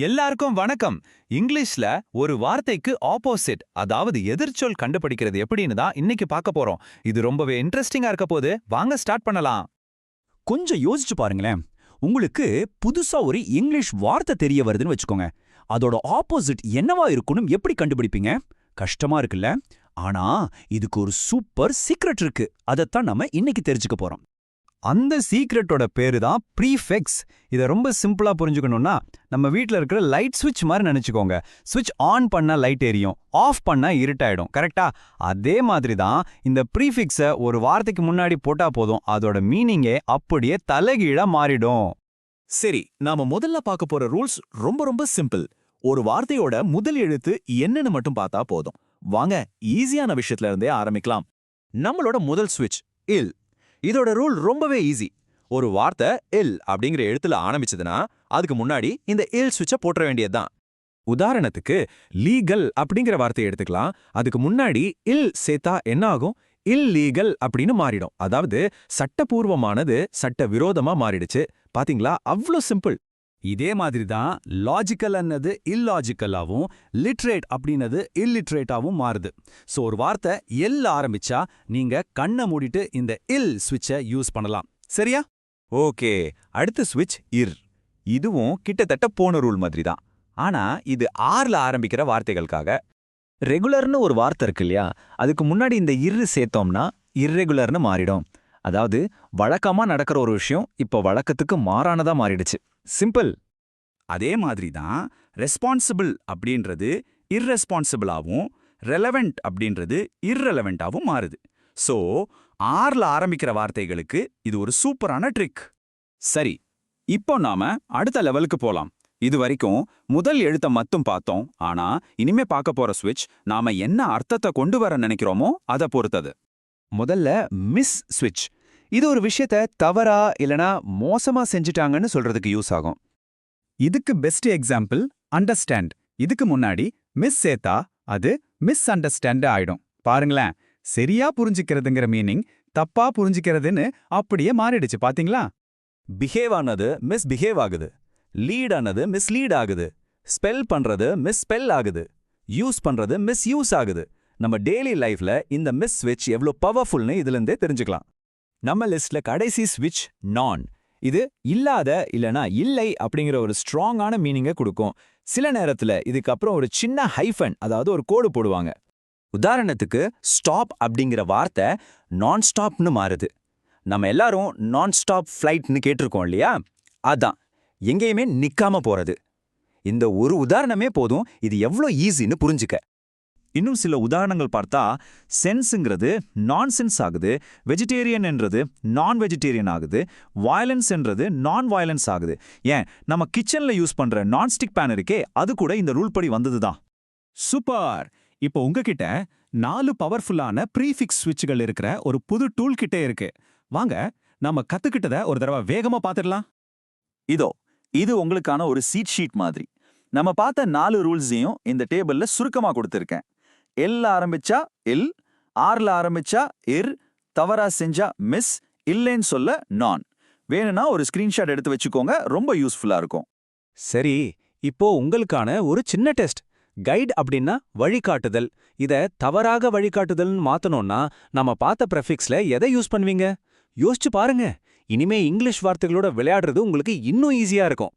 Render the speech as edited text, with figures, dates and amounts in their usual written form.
எல்லாருக்கும் வணக்கம். இங்கிலீஷ்ல ஒரு வார்த்தைக்கு ஆப்போசிட், அதாவது எதிர்ச்சொல் கண்டுபிடிக்கிறது எப்படின்னு தான் இன்னைக்கு பார்க்க போறோம். இது ரொம்பவே இன்ட்ரெஸ்டிங்கா இருக்க போது, வாங்க ஸ்டார்ட் பண்ணலாம். கொஞ்சம் யோசிச்சு பாருங்களேன். உங்களுக்கு புதுசா ஒரு இங்கிலீஷ் வார்த்தை தெரிய வருதுன்னு வச்சுக்கோங்க. அதோட ஆப்போசிட் என்னவா இருக்குன்னு எப்படி கண்டுபிடிப்பீங்க? கஷ்டமா இருக்குல்ல? ஆனா இதுக்கு ஒரு சூப்பர் சீக்ரெட் இருக்கு. அதைத்தான் நம்ம இன்னைக்கு தெரிஞ்சுக்க போறோம். அந்த சீக்ரெட்டோட பேரு தான் ப்ரீஃபிக்ஸ். இதை ரொம்ப சிம்பிளா புரிஞ்சுக்கணும்னா, நம்ம வீட்ல இருக்கிற லைட் சுவிட்ச் மாதிரி நினைச்சுக்கோங்க. சுவிட்ச் ஆன் பண்ணா லைட் எரியும், ஆஃப் பண்ணா இருட்டாயிடும், கரெக்டா? அதே மாதிரி தான் இந்த ப்ரீஃபிக்ஸை ஒரு வார்த்தைக்கு முன்னாடி போட்டா போதும், அதோட மீனிங்கே அப்படியே தலைகீழா மாறிடும். சரி, நாம முதல்ல பார்க்க போற ரூல்ஸ் ரொம்ப ரொம்ப சிம்பிள். ஒரு வார்த்தையோட முதல் எழுத்து என்னன்னு மட்டும் பார்த்தா போதும். வாங்க ஈஸியான விஷயத்துல இருந்தே ஆரம்பிக்கலாம். நம்மளோட முதல் ஸ்விட்ச் இல். இதோட ரூல் ரொம்பவே ஈஸி. ஒரு வார்த்தை இல் அப்படிங்கிற எழுத்துல ஆரம்பிச்சதுன்னா அதுக்கு முன்னாடி இந்த இல் ஸ்விட்சை போட்டுற வேண்டியதுதான். உதாரணத்துக்கு லீகல் அப்படிங்கிற வார்த்தையை எடுத்துக்கலாம். அதுக்கு முன்னாடி இல் சேர்த்தா என்ன ஆகும்? இல்லீகல் அப்படின்னு மாறிடும். அதாவது சட்டபூர்வமானது சட்ட விரோதமா மாறிடுச்சு. பாத்தீங்களா? அவ்வளோ சிம்பிள். இதே மாதிரி தான் லாஜிக்கல் அன்னது இல்லாஜிக்கலாவும், லிட்ரேட் அப்படின்னது இல்லிட்ரேட்டாவும் மாறுது. ஸோ ஒரு வார்த்தை எல் ஆரம்பிச்சா நீங்க கண்ணை மூடிட்டு இந்த இல் ஸ்விட்சை யூஸ் பண்ணலாம். சரியா? ஓகே, அடுத்த ஸ்விட்ச் இர். இதுவும் கிட்டத்தட்ட போன ரூல் மாதிரி தான். ஆனா இது ஆர்ல ஆரம்பிக்கிற வார்த்தைகளுக்காக. ரெகுலர்னு ஒரு வார்த்தை இருக்கு இல்லையா, அதுக்கு முன்னாடி இந்த இர் சேர்த்தோம்னா இர்ரெகுலர்னு மாறிடும். அதாவது வழக்கமா நடக்கிற ஒரு விஷயம் இப்போ வழக்கத்துக்கு மாறானதா மாறிடுச்சு. சிம்பிள். அதே மாதிரி தான் ரெஸ்பான்சிபிள் அப்படின்றது இர்ரெஸ்பான்சிபிளாவும், ரெலவெண்ட் அப்படின்றது இர்ரெலவெண்டாவும் மாறுது. ஸோ ஆர்ல ஆரம்பிக்கிற வார்த்தைகளுக்கு இது ஒரு சூப்பரான ட்ரிக். சரி, இப்போ நாம அடுத்த லெவலுக்கு போலாம். இது வரைக்கும் முதல் எழுத்தை மட்டும் பார்த்தோம். ஆனா இனிமே பார்க்க போற ஸ்விட்ச் நாம என்ன அர்த்தத்தை கொண்டு வர நினைக்கிறோமோ அதை பொறுத்தது. முதல்ல மிஸ் ஸ்விட்ச். இது ஒரு விஷயத்த தவறா இல்லனா மோசமா செஞ்சுட்டாங்கன்னு சொல்றதுக்கு யூஸ் ஆகும். இதுக்கு பெஸ்ட் எக்ஸாம்பிள் அண்டர்ஸ்டாண்ட். இதுக்கு முன்னாடி மிஸ் சேர்த்தா அது மிஸ் அண்டர்ஸ்டாண்ட் ஆயிடும். பாருங்களேன், சரியா புரிஞ்சுக்கிறதுங்கிற மீனிங் தப்பா புரிஞ்சுக்கிறதுன்னு அப்படியே மாறிடுச்சு. பாத்தீங்களா? பிஹேவ் ஆனது மிஸ் பிஹேவ் ஆகுது, லீட் ஆனது மிஸ் லீட் ஆகுது, ஸ்பெல் பண்றது மிஸ் ஸ்பெல் ஆகுது, யூஸ் பண்றது மிஸ் யூஸ் ஆகுது. நம்ம டெய்லி லைஃப்ல இந்த மிஸ் ஸ்விட்ச் எவ்வளோ பவர்ஃபுல்னு இதுல இருந்தே தெரிஞ்சுக்கலாம். நம்ம லிஸ்ட்ல கடைசி ஸ்விட்ச் நான். இது இல்லாத இல்லனா இல்லை அப்படிங்கிற ஒரு ஸ்ட்ராங்கான மீனிங்கை கொடுக்கும். சில நேரத்துல இதுக்கப்புறம் ஒரு சின்ன ஹைஃபன், அதாவது ஒரு கோடு போடுவாங்க. உதாரணத்துக்கு ஸ்டாப் அப்படிங்கிற வார்த்தை நான் ஸ்டாப்னு மாறுது. நம்ம எல்லாரும் நான் ஸ்டாப் ஃப்ளைட்னு கேட்டிருக்கோம் இல்லையா? அதான் எங்கேயுமே நிக்காம போறது. இந்த ஒரு உதாரணமே போதும் இது எவ்வளோ ஈஸின்னு புரிஞ்சுக்க. இன்னும் சில உதாரணங்கள் பார்த்தா சென்ஸுங்கிறது நான் சென்ஸ் ஆகுது, வெஜிடேரியன் என்றது நான் வெஜிடேரியன் ஆகுது, வயலன்ஸ் என்றது நான் வயலன்ஸ் ஆகுது. ஏன், நம்ம கிச்சன்ல யூஸ் பண்ற நான்ஸ்டிக் பேன் இருக்கே, அது கூட இந்த ரூல் படி வந்ததுதான். சூப்பர். இப்போ உங்ககிட்ட 4 பவர்ஃபுல்லான ப்ரீஃபிக்ஸ் ஸ்விட்சுகள் இருக்கிற ஒரு புது டூல் கிட்டே இருக்கு. வாங்க நம்ம கத்துக்கிட்டத ஒரு தடவை வேகமா பார்த்துடலாம். இது உங்களுக்கான ஒரு சீட் ஷீட் மாதிரி. நம்ம பார்த்த 4 ரூல்ஸையும் இந்த டேபிள்ல சுருக்கமா கொடுத்திருக்கேன். எல்ல ஆரம்பிச்சா இல், ஆர்ல ஆரம்பிச்சா இர், தவறா செஞ்சா மிஸ், இல்லைன்னு சொல்ல நான். வேணும்னா ஒரு ஸ்கிரீன்ஷாட் எடுத்து வச்சுக்கோங்க, ரொம்ப யூஸ்ஃபுல்லா இருக்கும். சரி, இப்போ உங்களுக்கான ஒரு சின்ன டெஸ்ட். கைட் அப்படின்னா வழிகாட்டுதல். இத தவறாக வழிகாட்டுதல்னு மாத்தணும்னா நம்ம பார்த்த ப்ரெஃபிக்ஸ்ல எதை யூஸ் பண்ணுவீங்க? யோசிச்சு பாருங்க. இனிமே இங்கிலீஷ் வார்த்தைகளோட விளையாடுறது உங்களுக்கு இன்னும் ஈஸியா இருக்கும்.